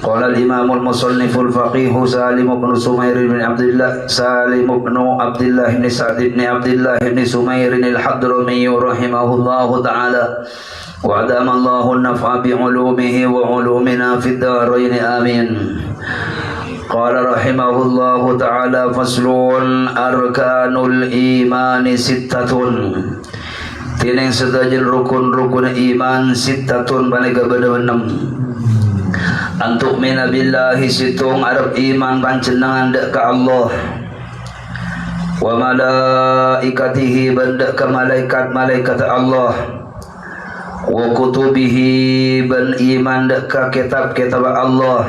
Qala al-imam al-musannif al-faqih Salim bin Sumair bin Abdullah Salim bin Abdullah bin Sa'd bin Abdullah bin Sumair al-Hadrami rahimahullahu ta'ala wa adama Allahu an-naf'a bi 'ulumihi wa 'ulumina fid darain amin. Qala rahimahullahu ta'ala faslun arkanul imani sittatun. Tineng sedajin rukun-rukun iman sittatun banaga bedewenam. Antuk mina billahi situng arab iman pancenangan dek ka Allah wa malaikatihi bandek ka malaikat Allah wa kutubihi ban iman dek ka kitab-kitab Allah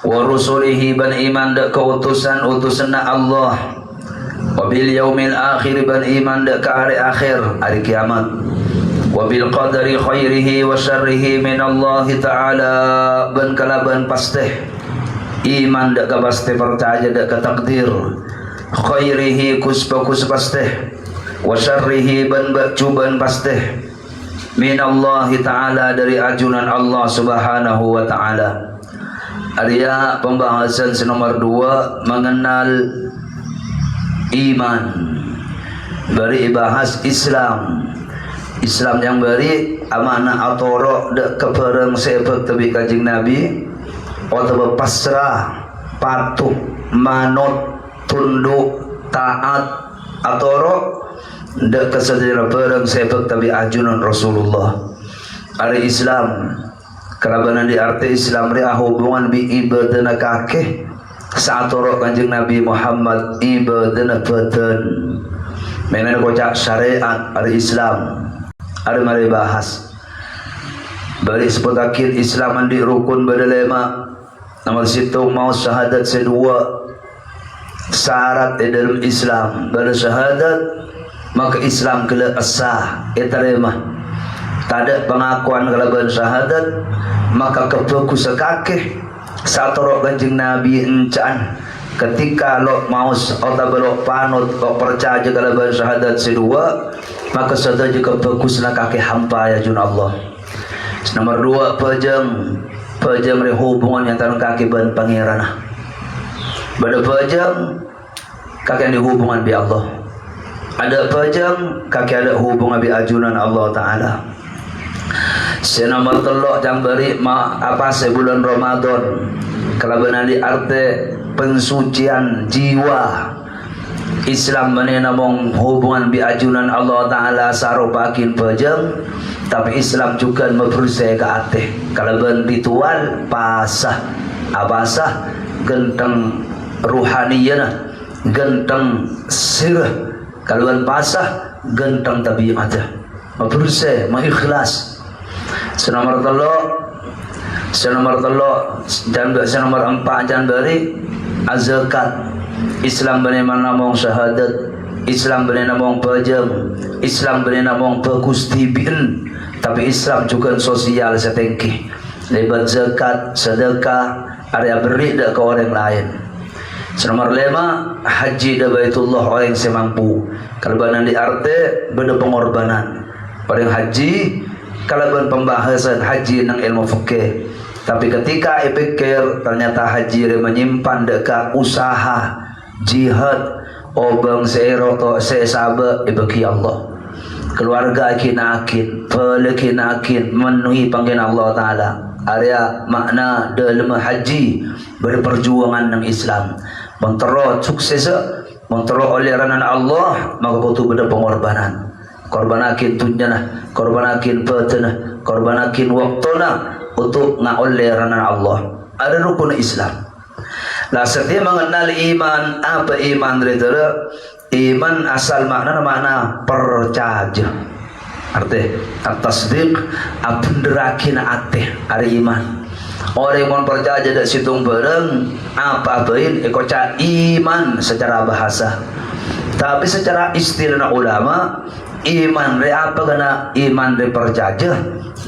wa rusulihi ban iman dek ka utusan Allah wa bil yaumil akhir ban iman dek ka hari akhir hari kiamat wa bil qadari khairihi wa syarrihi min Allah ta'ala ban kalaban pasteh iman dek ka pasteh percaya dek ka takdir khairihi kus pasteh wa syarrihi ban bacuban pasteh min Allah ta'ala dari ajunan Allah subhanahu wa ta'ala. Arya pembahasan nomor 2 mengenal iman. Bari bahas Islam yang bari amanah atoro dek kepereng sebab tebi kanjing Nabi atau pasrah patuh manut tunduk taat atoro dek kesadira pereng sebab tebi ajunan Rasulullah. Ari Islam kerabanan di arti Islam ria hubungan bi ibadana kakeh saatoro kanjing Nabi Muhammad ibadana badan mengenai kocak syariat ari Islam ada mari bahas bari seputakin Islam di rukun berlema nomor situ mau syahadat sedua syarat di dalam Islam pada syahadat maka Islam kela asah etarema tak ada pengakuan kelaban syahadat maka kefokus kakeh satoro kanjeng Nabi encan ketika lo maus atau belok panut lo percaya kelaban syahadat sedua maka sudah juga baguslah kakek hampa ya jun Allah. Nomor 2 pejam hubungan yang antara kakek dan pangeran. Pada pejam kakek ada hubungan bi Allah. Ada pejam kakek ada hubungan bi ajunan Allah Taala. Nomor 3 jam beri apa sebulan Ramadan kalaban di arti pensucian jiwa. Islam mana namong hubungan bi ajunan Allah Ta'ala sarupakin pejam tapi Islam juga berusaha ke ateh kalaban ritual pasah abasah genteng ruhaniyana genteng sirah kalaban pasah genteng tabiatnya berusaha mengikhlas. Nomor 4 jan beri azakat. Islam benar namong syahadat, Islam benar namong pejam, Islam benar namong pegustibin, tapi Islam juga sosial setengki. Lebat zakat, sedekah, area beri dak ke orang lain. Nomor 5 haji da Baitullah orang yang semampu. Kalaban di arte beda pengorbanan. Orang haji kalaban pembahasan haji nang ilmu fikih. Tapi ketika ipikir ternyata haji menyimpan dekat usaha jihad obang seeroto sesabe ibaki Allah keluarga kinakin pelekinakin memenuhi panggilan Allah Ta'ala area makna dalam haji berperjuangan dengan Islam mentero sukses mentero oleh ranan Allah maka butuh benda pengorbanan korbanakin tunjana korbanakin petana korbanakin waktuna untuk ngoleh ranan Allah ada rukun Islam. Lah setiap mengenal iman apa iman itu iman asal makna percaya arti at-tasdiq abunderakin ate ari iman orang yang percaya dak situng bareng apa bain ekoca iman secara bahasa tapi secara istilah ulama iman re apa kena iman re percaya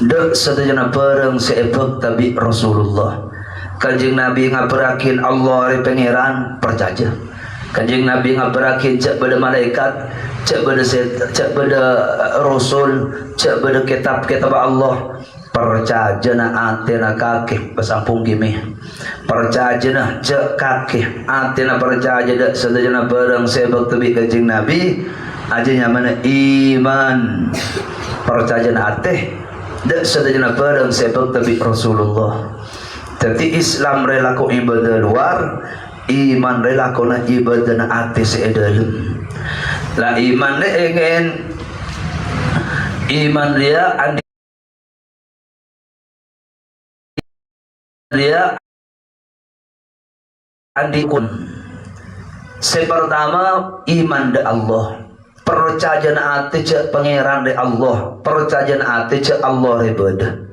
dak sedajana bareng seebek tabi Rasulullah kanjeng Nabi ngapurakin Allah re pangeran percaya Kanjeng Nabi ngabarakin cek pada malaikat, cek pada rasul, cek pada kitab Allah. Percajana antena kaki besampung gini. Percajana cek kaki antena percaja dak sedajana barang sebab tebi kanjeng Nabi ajanya mana iman. Percajana ateh dak sedajana barang sebab tebi Rasulullah. Jadi Islam rela ko ibadah luar, iman rela ko na ibadah na ati sa edalem. La iman le ingin iman dia andikun. Sepertama iman de Allah, percaya na ati ce pangeran de Allah, percaya na ati ce Allah ibadah.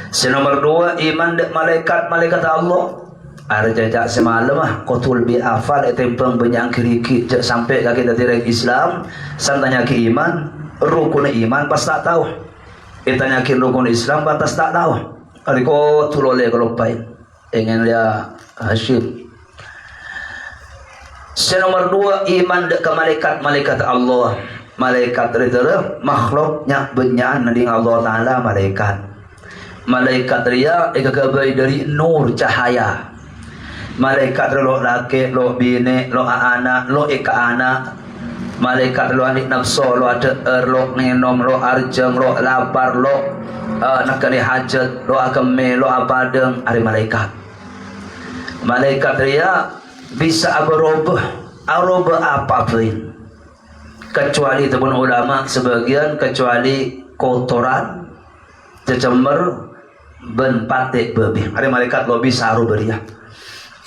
Senomor dua iman de malaikat Allah. Ada jajak semalam kotul bi afal etempeng benyang kiriki cek sampai kaki kita direk Islam santanya ki iman rukun iman pas tak tahu itanya ki rukun Islam pas tak tahu aliko tulole kalau pain ingin dia Hashim. Senomor dua iman de ke malaikat Allah. Malaikat itu makhluknya benyan dari Allah Taala malaikat dia ekabai dari nur cahaya. Malaikat lo laki, lo bini, lo anak, lo ika anak. Malaikat lo anik nafsu, lo ada lo ngenom, lo arjeng, lo lapar, lo nakani hajat, lo agame, lo abadeng. Ada malaikat. Malaikat dia bisa berubah apapun. Kecuali teman ulama sebagian kecuali kotoran, cecember, ben patik babi. Ada malaikat lo bisa rubah.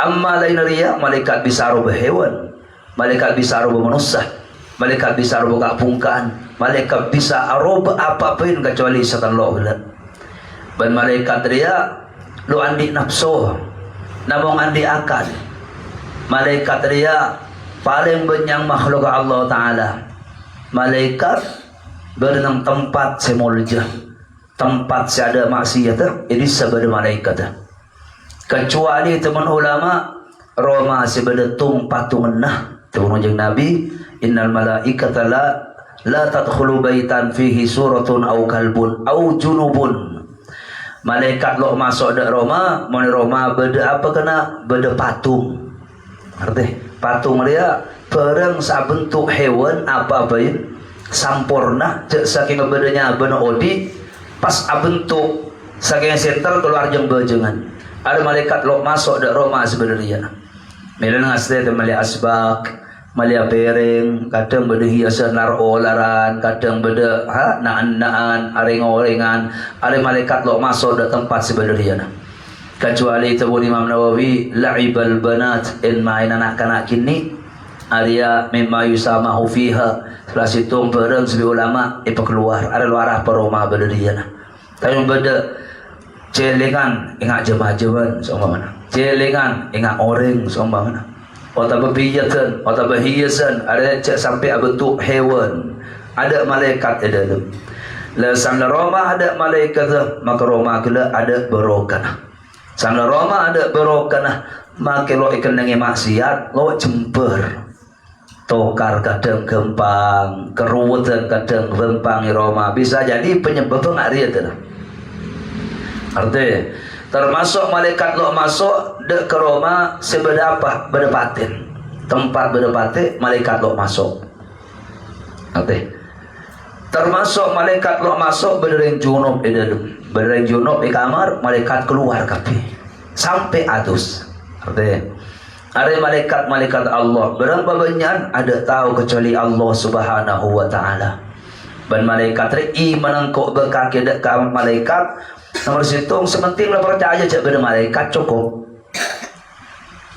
Amma lain ria malaikat bisa rubah hewan, malaikat bisa rubah manusia, malaikat bisa rubah kapungkaan, malaikat bisa rubah apapun kecuali setan lo belat. Dan malaikat ria lo andi nafsu, namong andi akal. Malaikat ria paling benyang makhluk Allah Taala. Malaikat berenang tempat semulja, tempat seada maksiat, ini sebagai malaikat. Kecuali teman ulama Roma sebedatung patungenah turun jeung Nabi innal malaikata la tadkhulu baitan fihi suratun au kalbun au junubun. Malaikat lo masuk dak Roma, mun Roma beda apa kena beda patung. Arti patung dia barang sabentuk hewan apa bain sampurna cek saking bedanya beuna odi pas abentuk saking center keluar jeung bejengan. Ada malaikat lo masuk dak Roma sebenarnya. Melan asli malia asbak, malia bereng, kadang beda hiasan olaran, kadang beda naan-naan, areng-orengan. Ada malaikat lo masuk dak tempat sebenarnya. Kecuali itu Imam Nawawi la'ibal banat in main anak-anak kini Arya mimma yusamahu fiha. Setelah situ bareng sebi ulama keluar. Ada luar apa Roma berdirian. Tapi beda celengan ingat jemaah-jemaah seumpamana. Celengan ingat orang seumpamana. Atau berpijatan, atau berhiasan, ada cek sampai bentuk hewan. Ada malaikat di dalam. Sambil Roma ada malaikat, maka Roma kena ada barokah. Sambil Roma ada barokah, maka lo ikan dengan maksiat, lo jemper. Tokar kadang gempang, keruwetan kadang gempang Roma. Bisa jadi penyebab pengaruh itu. Artinya termasuk malaikat lo masuk dek ke Roma sebeda apa? Beda patin. Tempat beda patin malaikat lo masuk. Artinya termasuk malaikat lo masuk bedereng junub di dalam. Bedereng junub di kamar malaikat keluar kapi sampai atus. Artinya ada malaikat Allah berapa banyak ada tahu kecuali Allah Subhanahu wa taala. Dan malaikat iman engkau bekaki dek kamar malaikat. Nomor situng sementing lah percaya cek pada malaikat cukup.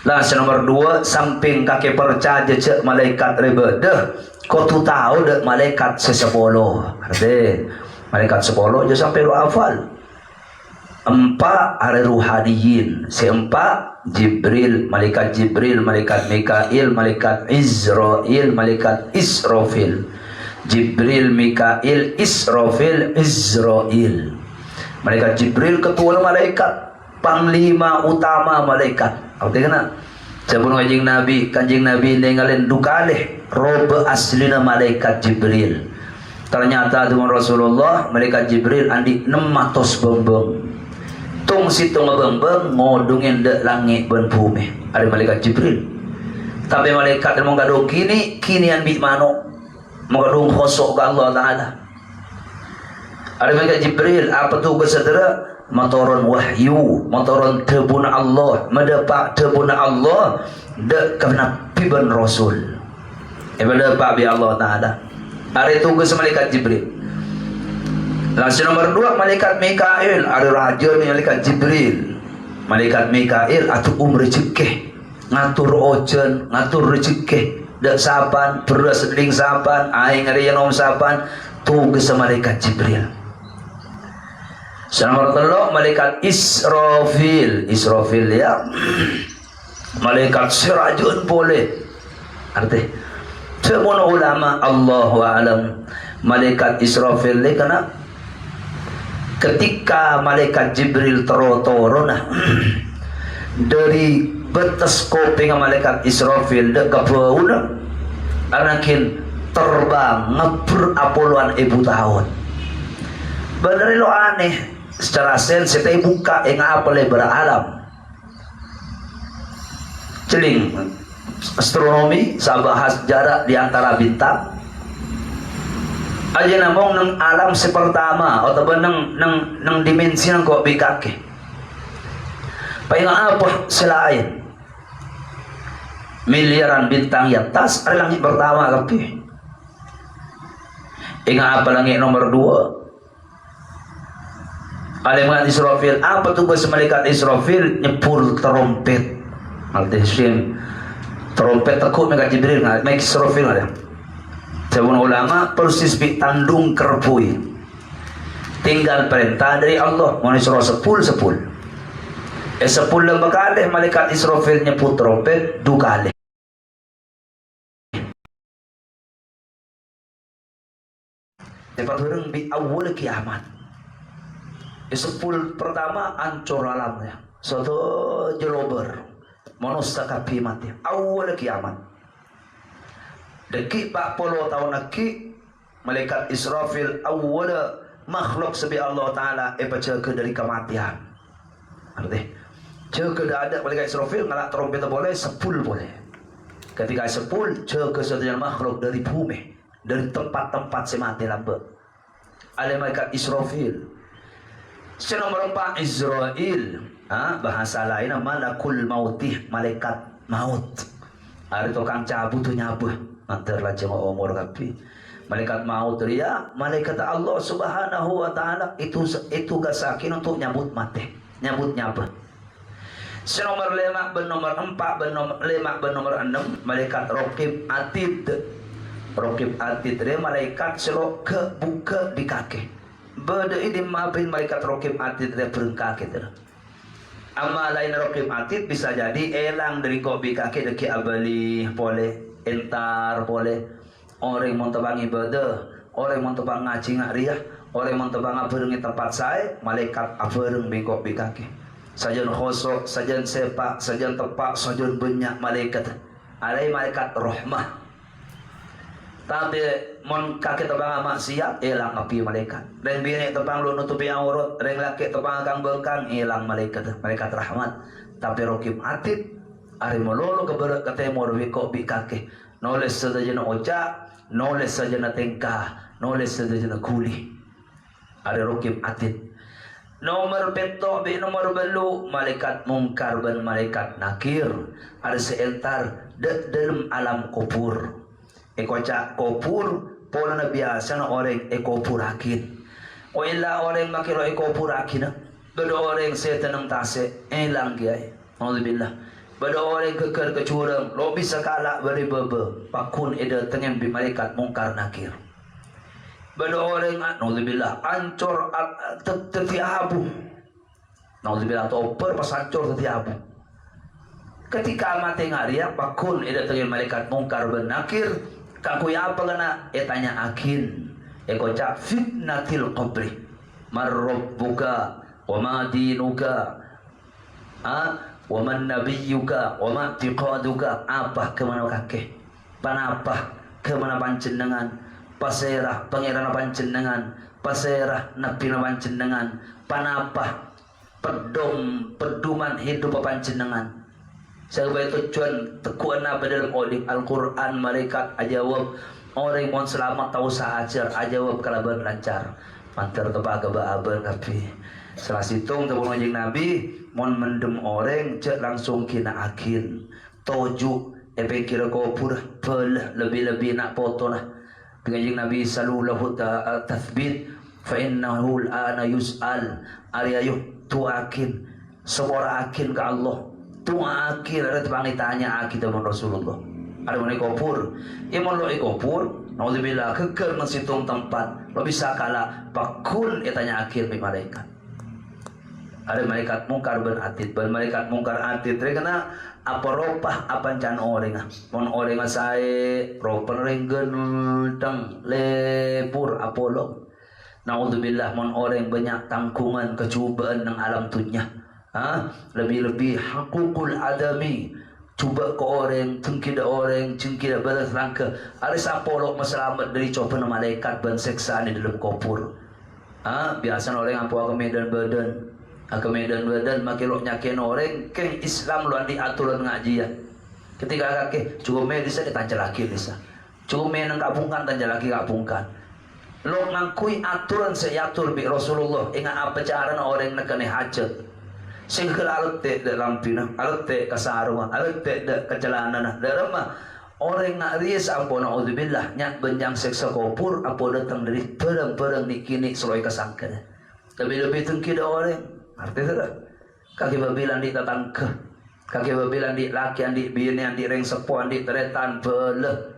Lah nomor dua samping kaki percaya cek malaikat ribedah. Kau tu tahu dek malaikat sesepuluh. Arti malaikat 10 je sampai lu hafal. 4 ada ruhaniyin. 4 Jibril, malaikat Mikail, malaikat Israel, malaikat Israfil. Jibril, Mikail, Israfil, Israel. Malaikat Jibril ketua malaikat, panglima utama malaikat. Artinya Sabun kanjing Nabi ninggalin dukalih robe aslina malaikat Jibril. Ternyata dengan Rasulullah malaikat Jibril andi 600 bembeng. Tung situ ngebembeng ngodungin dek langit ben bumi. Ada malaikat Jibril. Tapi malaikat yang menggadung kini an bi mano menggadung khosok ke Allah Taala. Ada malaikat Jibril apa tu kesedera? Motoron wahyu, motoron tebuna Allah, mendapat tebuna Allah dek karena piban Rasul. Mendapat bi Allah Taala. Hari tugas malaikat Jibril. Langsung nomor 2 malaikat Mikail. Ada raja ni malaikat Jibril. Malaikat Mikail atau rezeki, ngatur ojen, ngatur rezeki. Dek sapan, beras seding sapan, aing ada yang nom sapan. Tugas malaikat Jibril. Nomor 3 malaikat Israfil. Israfil ya. Malaikat sirajun boleh. Arti semua ulama Allahu a'lam. Malaikat Israfil ni kena ketika malaikat Jibril turun dari betes kuping malaikat Israfil dek kepauna anakin terbang ngeber apoluan 1000 tahun. Bener lo aneh. Secara sensi saya buka yang apa lebar alam celing astronomi sabahas jarak di antara bintang aja namong nang alam sepertama atau nang dimensi nang kok bikake paling apa selain miliaran bintang di atas ada langit pertama kapi ingat apa langit nomor 2 malaikat Israfil. Apa tugas malaikat Israfil? Nyepul trompet. Malaikat trompet takut malaikat Jibril. Malaikat Israfil ada. Sebuah ulama persis tandung kerpui. Tinggal perintah dari Allah. Mau disuruh 10. 10 lembah kali malaikat Israfil nyepul trompet 2 kali. Dapat orang di awal kiamat. 10 pertama ancur alamnya. Suatu jelober manusia kapi mati. Awal kiamat. Deki 40 tahun lagi malaikat Israfil awal makhluk sebi Allah Taala jaga dari kematian. Arti jaga ada malaikat Israfil ngalak trompet boleh 10 boleh. Ketika 10 jaga setiap makhluk dari bumi, dari tempat-tempat semati lambe. Ada malaikat Israfil. Nomor 4 Israel. Bahasa lain malakul mautih, malaikat maut. Ada tukang cabut tu nyabuh. Antar lajeng umur kapi. Malaikat maut dia, malaikat Allah Subhanahu wa taala itu gasakin untuk nyabut mati, nyabut nyabut. Nomor 5 ben nomor 4 ben nomor 5 ben nomor 6 malaikat Raqib Atid. Raqib Atid dia malaikat selok ke buka di kaki. Beda ini maafin malaikat Raqib Atid dia berengkak gitu. Amma lain Raqib Atid bisa jadi elang dari kopi kaki deki abali boleh, entar boleh. Orang mau tebangi beda, orang mau tebang ngaji ngariah, orang mau tebang aberengi tempat saya, malaikat abereng bengkok di kaki. Sajan khosok, sajan sepak, sajan tepak, sajan banyak malaikat. Ada malaikat rahmah. Tapi mon kaki tebang maksiat hilang api malaikat. Dan bini tebang lu nutupi aurat, dan laki tebang kang bengkang hilang malaikat, malaikat rahmat. Tapi Raqib Atid ari melolo keberat ketemu wiko bi kaki. Noles saja na oca, noles saja na tengkah, noles saja na kuli. Ari Raqib Atid. Nomor beto bi nomor belu malaikat mungkar dan malaikat nakir. Ada seentar dalam alam kubur. Ekocak kubur pola na biasa na orang ekopurakin. O illa orang makiro ekopurakin na. Bado orang setan ng tase elang gay. Alhamdulillah. Bado orang keker kecurang lo bisa kala beri bebe pakun eda tengen bi malaikat mungkar nakir. Bado orang alhamdulillah ancor tetiabu. Alhamdulillah toper pas ancor tetiabu. Ketika mati ngaria pakun eda tengen malaikat mungkar ben nakir. Kaku ya apa kena? Tanya akin. Ekocak fitnatil qabri. Marrabbuka wa ma dinuka. wa man nabiyyuka wa ma i'tiqaduka, apa kemana kakek panapa kemana panjenengan paserah pangeran panjenengan paserah nabi panjenengan panapa pedoman hidup panjenengan. Sebagai tujuan tekuan apa dalam Al-Quran malaikat ajawab orang yang selamat tahu sahaja ajawab kalaban lancar mantar kebaga ba nabi salah situng tepung anjing nabi mon mendem orang cek langsung kina akin toju kira kopur belah lebih-lebih nak foto lah penganjing nabi sallallahu tathbit fa innahu al-ana yus'al ariyayuh tuakin semua akin ke Allah tuakin ada tanya akin dengan Rasulullah ada mana kopur iman lo kopur naudzubillah keker mesitung tempat lo bisa kalah pakun tanya akhir di malaikat ada malaikat mungkar ben atid ben malaikat mungkar atid kena apa ropah apa can orang mon orang saya ropen renggen tang lepur apolog naudzubillah mon orang banyak tangkungan kecubaan ng alam dunia lebih-lebih hakukul adami cuba ke orang cengkida orang cengkida balas rangka ada sapolok maselamat dari coba malaikat dan seksaan di dalam kopur biasa orang apa ke medan badan makin lo nyakin orang ke Islam lo di aturan ngajian ketika kakek cukup medis ada tanja laki bisa cukup menang kapungkan tanja laki kapungkan lo ngakui aturan seyatur bi Rasulullah ingat apa cara orang nekane hajat sehingga alat dalam pina alat kasarungan alat kecelanan dalam orang nak rias ampun naudzubillah nyak benjang seksa kopur apa datang dari perang dikini seloi kesangka lebih tengkida orang artinya kaki babilan di tatangke kaki babilan di laki di bini di reng sepuan di teretan bela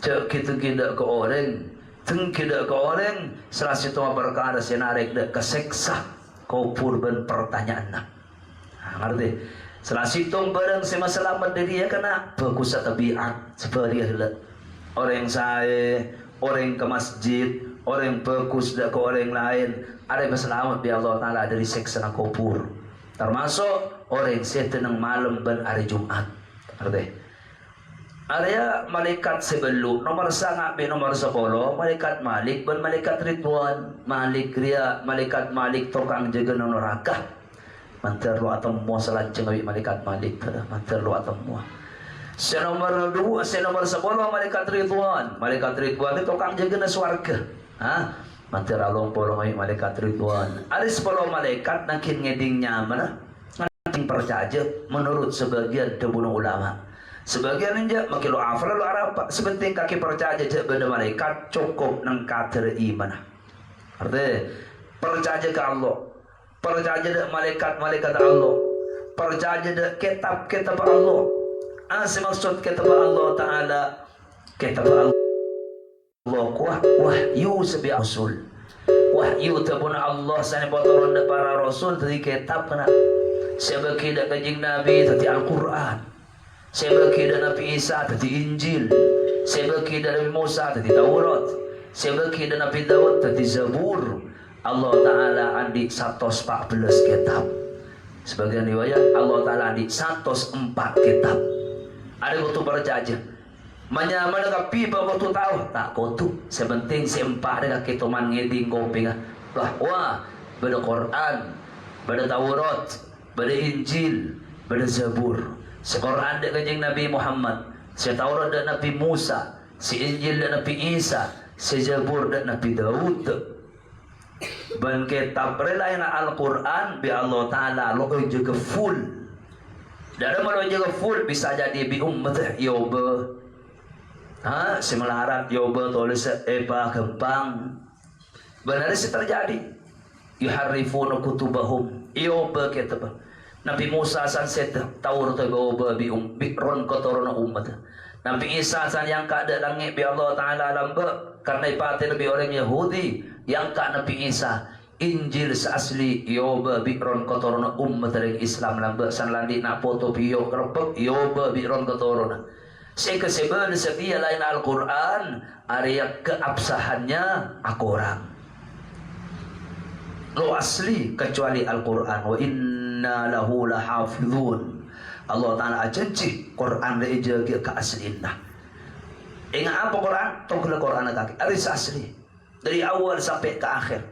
cek kita kida ke orang tengkida ke orang selasi tua perkara senarik dek keseksa kopur ben pertanyaan ngerti setelah situng bareng sema selamat dari dia kena bagus tabiat seperti itu orang saya orang ke masjid orang bagus dak ke orang lain ada yang selamat bi Allah Taala dari siksa kubur termasuk orang setan yang malam ben hari Jumat ngerti area malaikat sebelum nomor sangat bi nomor 10 malaikat Malik ben malaikat Ridwan Malik ria malaikat Malik tukang jaga neraka mantar lu atau mua selanceng awi malaikat Malik mantar lu atau mua senomor 2 senomor 10 malaikat Ridwan itu tukang jaga na swarga mantar along polong awi malaikat Ridwan ada 10 malaikat nakin ngeding nyaman nanti percaya menurut sebagian debunuh ulama sebagian aja makin lu afal lu arapa sebenting kaki percaya aja benda malaikat cukup nang kader iman artinya percaya ke Allah percaya dak malaikat Allah percaya dak kitab Allah maksud kitab Allah Ta'ala kitab Allah wahyu sebi usul wahyu tabun Allah sani potoron para rasul tadi kitab kena sebagi dak kanjing Nabi tadi Al-Quran sebagi dak Nabi Isa tadi Injil sebagi dak Nabi Musa tadi Taurat sebagi dak Nabi Daud tadi Zabur Allah Ta'ala andi 114 kitab sebagian riwayat Allah Ta'ala andi 104 kitab ada kutu percaya mana kapi bawa kutu tahu tak kutu sebenting sempak dengan kituman ngeding kopi wah beda Quran beda Taurat beda Injil beda Zabur se-Quran ada kanjeng Nabi Muhammad se-Taurat ada Nabi Musa se-Injil ada Nabi Isa se-Zabur ada Nabi Daud ban kitab relain Al-Quran bi Allah Ta'ala lo juga full dari mana juga full bisa jadi bi ummat yoba semelarat yoba tulis eba kembang benar sih terjadi yuharrifuna kutubahum yoba kitab Nabi Musa san set Taurat yoba bi ron kotorona ummat Nabi Isa san yang kada langit bi Allah Ta'ala lamba karena ipatin lebih orang Yahudi yang kak Nabi Isa Injil asli yoba bikron kotorona umat dari Islam lamba san landi nak foto bio kerepek yoba bikron kotorona sekesebel setia lain Al-Quran area keabsahannya akurang lo asli kecuali Al-Quran wa inna lahu lahafizun. Allah Ta'ala janji Quran dia jaga ke aslinya. Ingat apa Quran? Tongkol Quran kaki aris asli dari awal sampai ke akhir.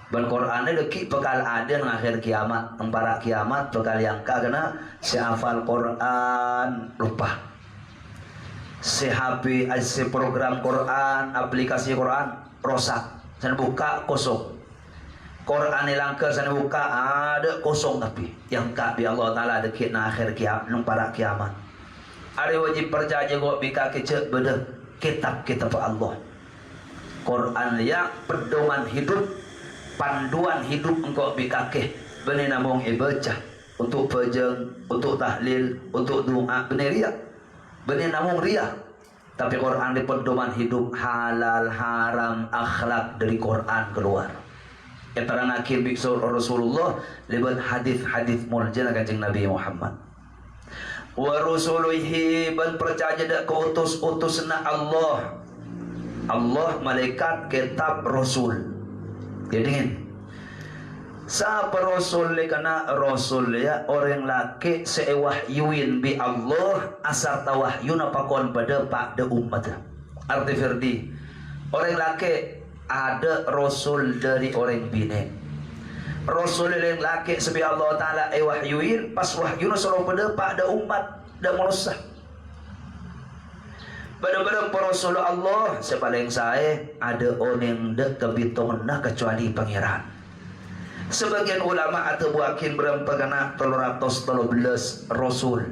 Dan Quran ini lagi bakal ada di akhir kiamat, para kiamat bakal yang kena si hafal Quran lupa, si HP, si program Quran, aplikasi Quran rosak, saya buka kosong. Quran ilangka sana buka ada kosong tapi yang kabi Allah Ta'ala dekit na akhir kiamat, para kiamat. Ada wajib percaya kok bika kecek beda kitab Allah. Quran yang pedoman hidup, panduan hidup engkau bikakeh benih namung ibadah untuk pejeng, untuk tahlil, untuk doa benih riak, benih namung riak. Tapi Quran di pedoman hidup halal haram akhlak dari Quran keluar. Keterangan akhir biksu Rasulullah lewat hadis muljana kanjeng Nabi Muhammad. Wa rusulihi ban percaya dak keutus-utusna Allah. Allah malaikat kitab rasul. Jadi siapa rasul kana rasul ya orang laki sewahyuin bi Allah asal tawahyuna pakon pada pada umat. Arti firdi orang laki ada rasul dari orang bini. Rasul yang laki sebi Allah Ta'ala wahyuin pas wahyuna suruh pada umat dan manusia. Benar-benar para rasul Allah sepaling saya ada orang dek kebitongan kecuali pangeran. Sebagian ulama atau buakin berempagana 313 rasul.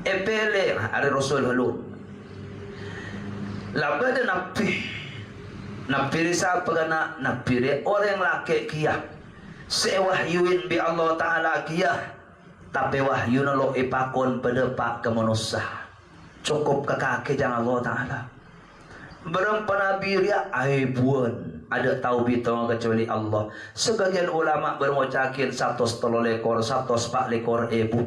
Epele ada rasul halu. Laba ada nabi risal pagana nabi orang laki kiyah. Sewahyuin bi Allah Ta'ala kiyah. Tapi wahyu lo ipakon pada pak ke manusia. Cukup ke kaki jangan Allah Ta'ala. Berapa nabi dia aibuan ada taubitong kecuali Allah. Sebagian ulama bermocakin 103 lekor 104 lekor ibu.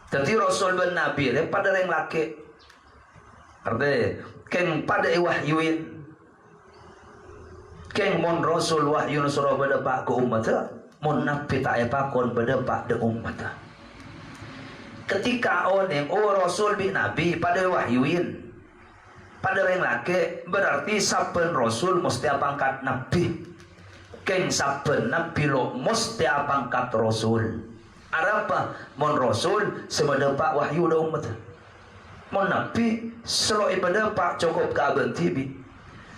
Jadi Rasul ben Nabi pada yang laki. Artinya keng pada wahyuin keng mon Rasul wahyu surah pada pak ke umat mon Nabi tak pakon pada pak de umat. Ketika orang Rasul bin Nabi pada wahyuin pada yang laki berarti saben Rasul mesti pangkat Nabi. Keng saben Nabi lo mesti pangkat Rasul. Apa? Mon Rasul semada pak wahyu da umat. Mon Nabi selo ibadah pak cukup ke abang tibi.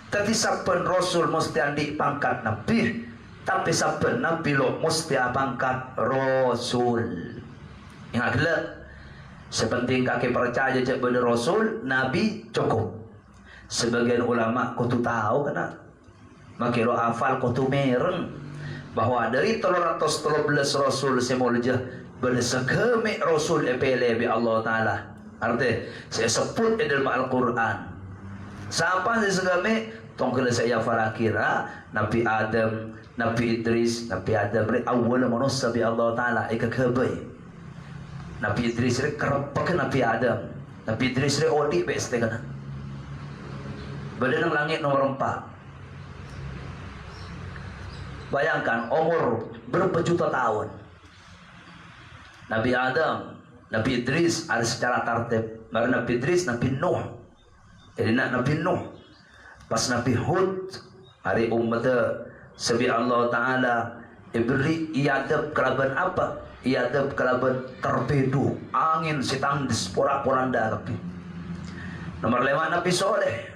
Tapi saben Rasul mesti andi pangkat Nabi. Tapi saben Nabi lo mesti pangkat Rasul. Ingat gelap. Sepenting kaki percaya cek bener Rasul, Nabi cukup. Sebagian ulama kutu tahu kena makiro hafal kutu mereng bahwa dari 313 Rasul semuljah bersegemi Rasul epele bi Allah Ta'ala. Artinya saya sebut di dalam Al-Quran siapa saya segami tongkol saya farakira Nabi Adam, Nabi Idris, Nabi Adam awal manusia bi Allah Ta'ala ikakabai. Nabi Idris kerapkan Nabi Adam, Nabi Idris odi beste kana badan langit nomor 4. Bayangkan umur berapa juta tahun. Nabi Adam, Nabi Idris ada secara tertib. Baru Nabi Idris, Nabi Nuh. Jadi Nabi Nuh. Pas Nabi Hud hari umat sebi Allah Ta'ala ibri iadab kelaban apa? Iadab kelaban terbedu angin sitandis porak-poranda tapi. Nomor 5 Nabi Soleh.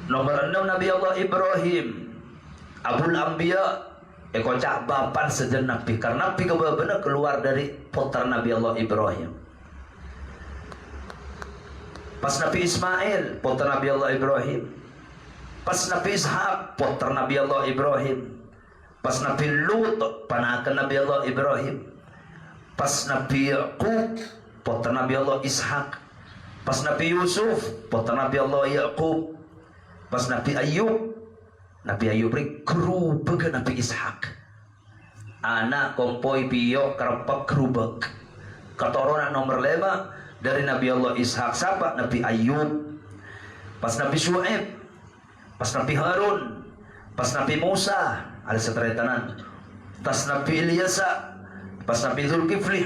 Nomor 6 Nabi Allah Ibrahim Abul Anbiya kocak bapan sejenak Nabi karena Nabi benar keluar dari putra Nabi Allah Ibrahim. Pas Nabi Ismail putra Nabi Allah Ibrahim. Pas Nabi Ishak putra Nabi Allah Ibrahim. Pas Nabi Lut panakan Nabi Allah Ibrahim. Pas Nabi Yaqub putra Nabi Allah Ishak. Pas Nabi Yusuf putra Nabi Allah Yaqub. Pas Nabi Ayub gerubek Nabi Ishak. Anak kompoi piyok kerepek gerubek. Keturunan nomor 5 dari Nabi Allah Ishak sahabat Nabi Ayub. Pas Nabi Syuaib, pas Nabi Harun, pas Nabi Musa ada seteretanan, pas Nabi Ilyasa, pas Nabi Zulkifli,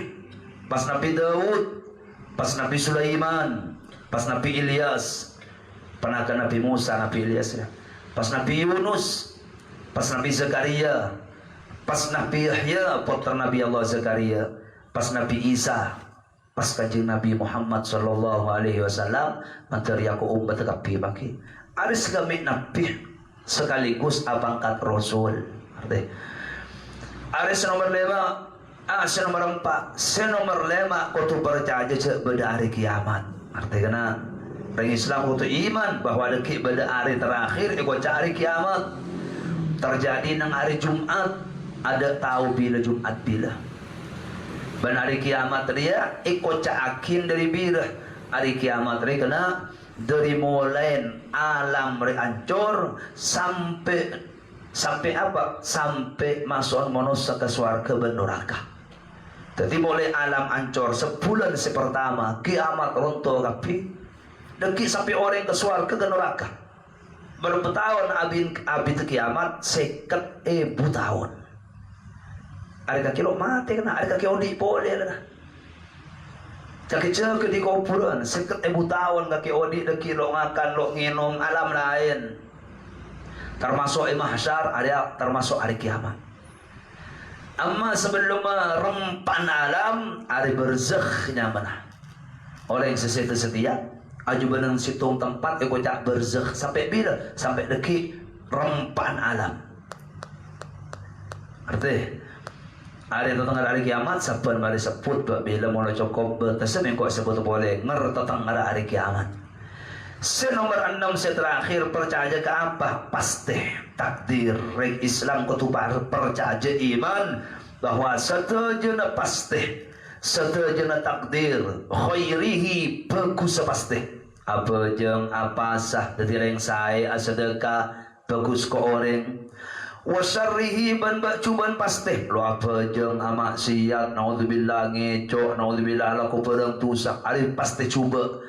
pas Nabi Daud, pas Nabi Sulaiman, pas Nabi Ilyas, pernah ke Nabi Musa, Nabi Ilyas ya. Pas Nabi Yunus, pas Nabi Zakaria, pas Nabi Yahya putra Nabi Allah Zakaria, pas Nabi Isa, pas kanjeng Nabi Muhammad sallallahu alaihi wasallam menteri aku umat tekapi baki. Ada segala nabi sekaligus abangkat rasul. Arti ada nomor 5, nomor 4, nomor 5 kutu percaya pada hari kiamat. Arti kena orang Islam kutu iman bahwa ada pada hari terakhir ikut hari kiamat terjadi nang hari Jumat. Ada tahu bila Jumat bila ban hari kiamat dia ikut cakin dari bila hari kiamat dia kena dari mulai alam hancur sampai apa? Sampai masuk manusia ke surga dan neraka. Jadi mulai alam hancur sebulan pertama kiamat runtuh kapi deki sampai orang ke surga ke neraka. Berapa tahun abin kiamat 50.000 tahun. Ada kaki lo mati kena, ada kaki odi boleh lah. Kaki cek di kuburan 50.000 tahun kaki odi deki lo ngakan lo nginum alam lain. Termasuk mahsyar, ada termasuk hari kiamat. Amma sebelum rempan alam, ada berzakhnya mana? Orang yang setia, aju benang situng tempat ikut cak berzakh sampai bila? Sampai deki rempan alam. Arti hari tentang hari kiamat saban mari sebut bila mulai cukup bertesem yang kau sebut boleh tentang hari kiamat. Nomor 6 terakhir percaya ke apa? Pasti takdir. Rek Islam ketubar percaya iman bahwa setuju pasti, setuju takdir khairihi bagus pasti. Apa jeng apa sah dari yang saya sedekah bagus ke orang. Wasarrihi ban cuban pasti lo apa jeng maksiat naudzubillah ngecok naudzubillah laku perang tusak ari pasti cuba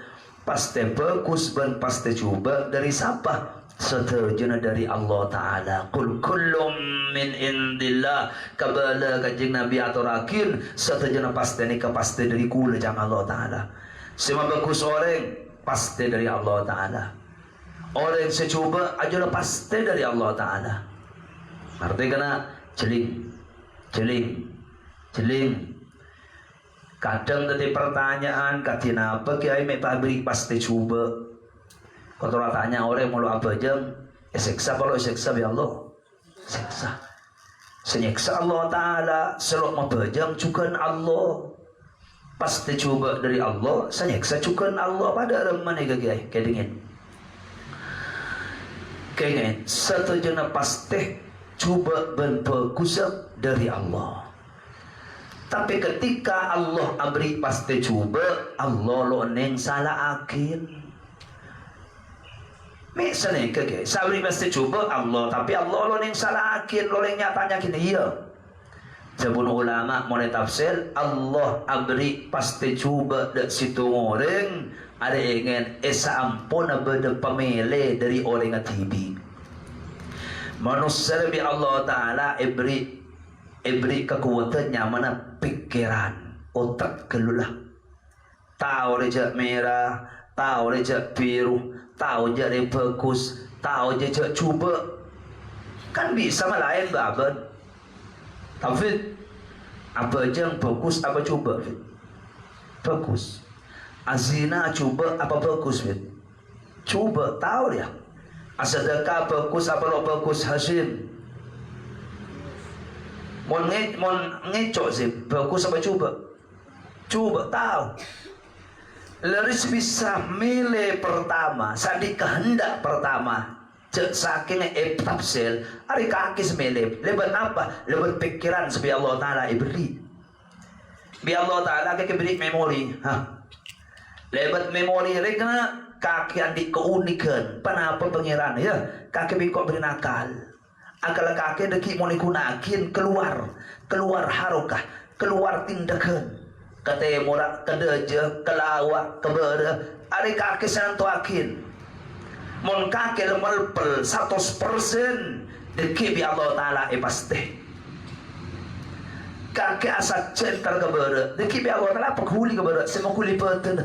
pasti bagus dan pasti cuba dari siapa? Seterjana dari Allah Ta'ala. Qul kullum min indillah kabala kajing Nabi atau rakin seterjana pasti ni pasti dari kula jang Allah Ta'ala. Semua bagus orang pasti dari Allah Ta'ala. Orang yang secuba aja pasti dari Allah Ta'ala. Artinya kena celing. Kadang tadi pertanyaan katina apa kiai mek pabrik pasti coba. Kalau tanya orang mulu apa jeng, seksa kalau seksa ya Allah, seksa. Senyeksa Allah Taala, selok mabajang cukan Allah. Pasti coba dari Allah, senyeksa cukan Allah pada remane kiai kedingin. Kayaknya satu jena pasti coba ben bagus dari Allah. Tapi ketika Allah abri pasti cuba, Allah lo neng salah akil. Misalnya ke sabri pasti cuba Allah, tapi Allah lo neng salah akil, lo neng nyatanya kini iya. Jabun ulama mau tafsir Allah abri pasti cuba dak situ orang ada ingin esa ampun beda pemilih dari orang TV. Manusia bi Allah Taala ibri kekuatannya mana pikiran otak kelulah tahu rejak merah tahu rejak biru tahu jadi bagus tahu jadi coba kan bisa malain baban tapi apa aja yang bagus apa coba bagus azina coba apa bagus coba tahu dia asadakah bagus apa lo bagus hasil Mon ngecok sih bagus apa coba tahu laris bisa milih pertama sadi kehendak pertama cek saking tafsir hari kaki semilih lebat apa lebat pikiran sebi Allah Ta'ala ibri bi Allah Ta'ala kaki beri memori lebat memori rekna kaki adik keunikan kenapa pengiran ya kaki bikok beri nakal akal kaki deki mau digunakan keluar harokah keluar tindakan kata murah kedeja kelawak kebera ada kaki sentuh akin mon kaki lemel 100% deki bi Allah Ta'ala pasti kakek asal centar keberat deki bi Allah Ta'ala penghuli keberat semua kuli petun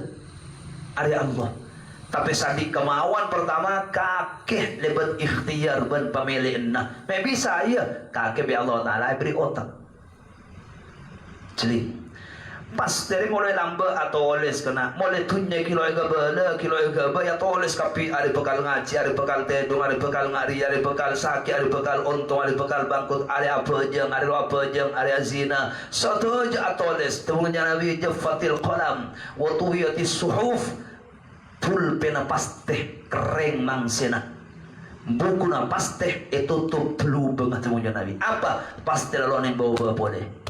ada Allah tapi sadi kemauan pertama kakek lebat ikhtiar ben pemilih nah bisa ya kakek bi Allah Ta'ala beri otak jadi pas dari mulai lambat atau oles kena mulai tunnya kilo ega ya toles kapi ada bekal ngaji ada bekal tedung ada bekal ngari ada bekal sakit ada bekal untung ada bekal bangkut ada apa jeng ada zina satu aja atoles temunya Nabi jafatil qalam wa tuhiyatis suhuf pulpena pasteh kering mangsena buku na pasteh itu tutup telu banget temunya Nabi apa pasteh lalu yang bawa boleh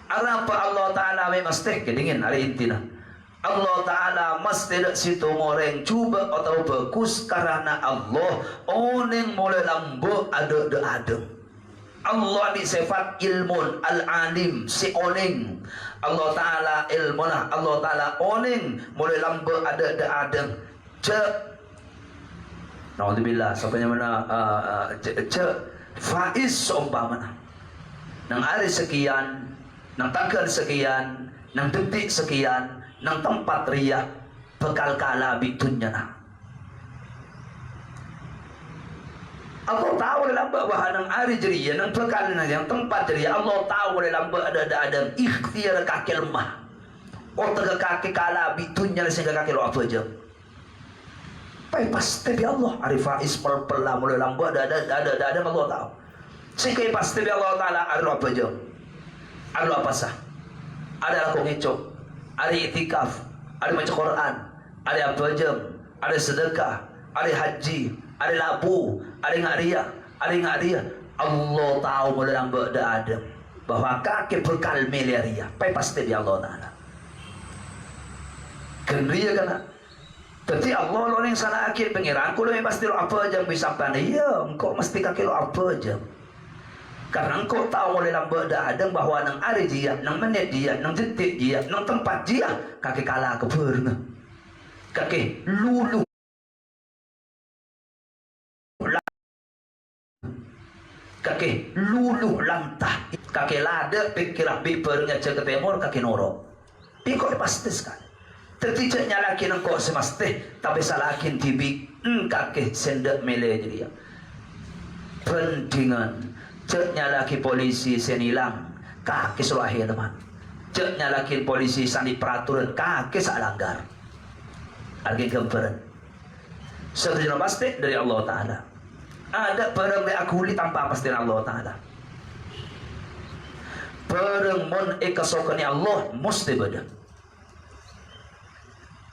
apa Allah Ta'ala mesti kedingin hari intina Allah Ta'ala mesti situ moreng cuba atau bagus karena Allah oneng mulai lambo ada Allah di sifat ilmun al-alim si oneng Allah Ta'ala ilmunah Allah Ta'ala oneng mulai lambo ada naudzubillah sampai mana faiz seumpamana nang hari sekian nang tanggal sekian, nang detik sekian, nang tempat ria bekal kala bitunya nah. Allah tahu dalam bahwa nang hari jeria, nang bekal yang tempat jeria, Allah tahu dalam ada ikhtiar kaki lemah. Otak kaki kala bitunya sehingga kaki lo apa aja. Pai pasti Allah arifais perlah mulai lambat ada Allah tahu. Sehingga pasti Allah Taala ada apa aja. Ada apa sah? Ada aku ngecok, ada itikaf, ada baca Quran, ada apa jam, ada sedekah, ada haji, ada labu, ada ngaria. Allah tahu mulai lambat ada bahwa kaki bekal miliaria. Pai pasti dia Allah Taala. Kenria kana. Tapi Allah lo yang salah akhir pengiran, kalau pasti lo apa jam bisa pandai. Ya, engkau mesti kaki lo apa jam. Karena engkau tahu mulai lambat ada bahwa nang hari dia, nang menit dia, nang detik dia, nang tempat dia, kaki kalah ke purna, kaki lulu, kaki lulu lantah, kaki lada pikirah bipernya ke timur, kaki norok, pikir pasti sekali. Tertijaknya laki engkau semasti, tapi salakin tibi, kaki sendak mele dia, pentingan. Ceknya laki polisi senilang kaki selahi teman ceknya laki polisi sani peraturan kaki salanggar lagi gemperan seterusnya pasti dari Allah Ta'ala ada barang diakuli tanpa pasti dari Allah Ta'ala barang mon ikasokani Allah mesti beda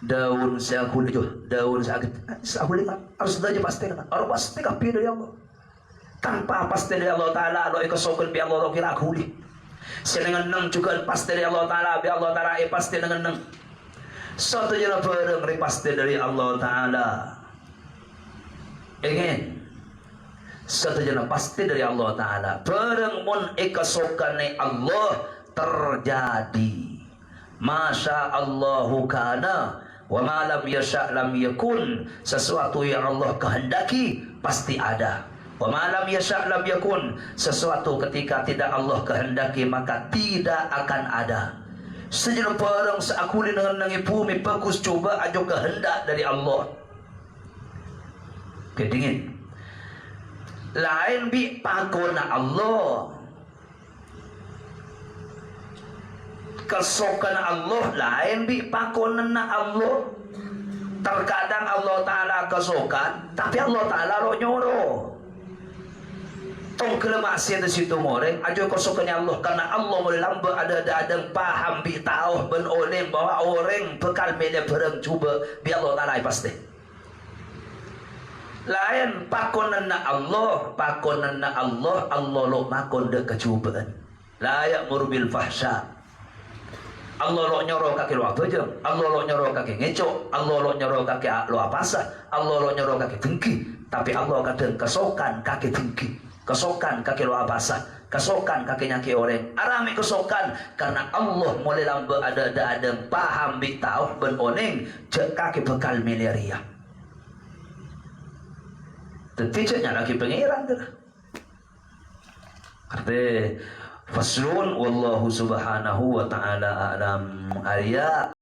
daun saya akuli juga daun saya akuli harus saja pasti kan harus pasti kapi dari Allah tanpa pasti dari Allah Ta'ala lo ikasokan bi Allah kira akuli senengan nang juga pasti dari Allah Ta'ala bi Allah Ta'ala pasti dengan nang satu jana bareng pasti dari Allah Ta'ala ingin satu jana pasti dari Allah Ta'ala bareng mun ikasokan Allah terjadi Masya Allahu kana wa ma lam yasha' lam yakun sesuatu yang Allah kehendaki pasti ada wa malam yasha' lam yakun sesuatu ketika tidak Allah kehendaki maka tidak akan ada sejenak barang seakuli dengan nangi bumi bagus coba ajo kehendak dari Allah kedingin lain bi pakona Allah kesokan Allah lain bi pakona Allah terkadang Allah Ta'ala kesokan tapi Allah Ta'ala lo nyoro tong kelemasan di situ moreng ajo kosokannya Allah karena Allah mulai lambat ada paham bi tahu ben oleh bahwa orang bekal media bareng coba bi Allah Ta'ala pasti lain pakonanna Allah lo makon de kecubaan layak murbil fahsya Allah lo nyoro kaki lo apa aja Allah lo nyoro kaki ngecok Allah lo nyoro kaki lo apa sah Allah lo nyoro kaki dengki tapi Allah kadang kesokan kaki dengki kesokan kaki lo abasah kesokan kaki nyaki orang arami kesokan karena Allah mulai lambat ada paham bi tahu ben oneng cek kaki bekal miliaria Tentunya lagi pangeran tu. Kata faslun wallahu subhanahu wa ta'ala a'lam. Arya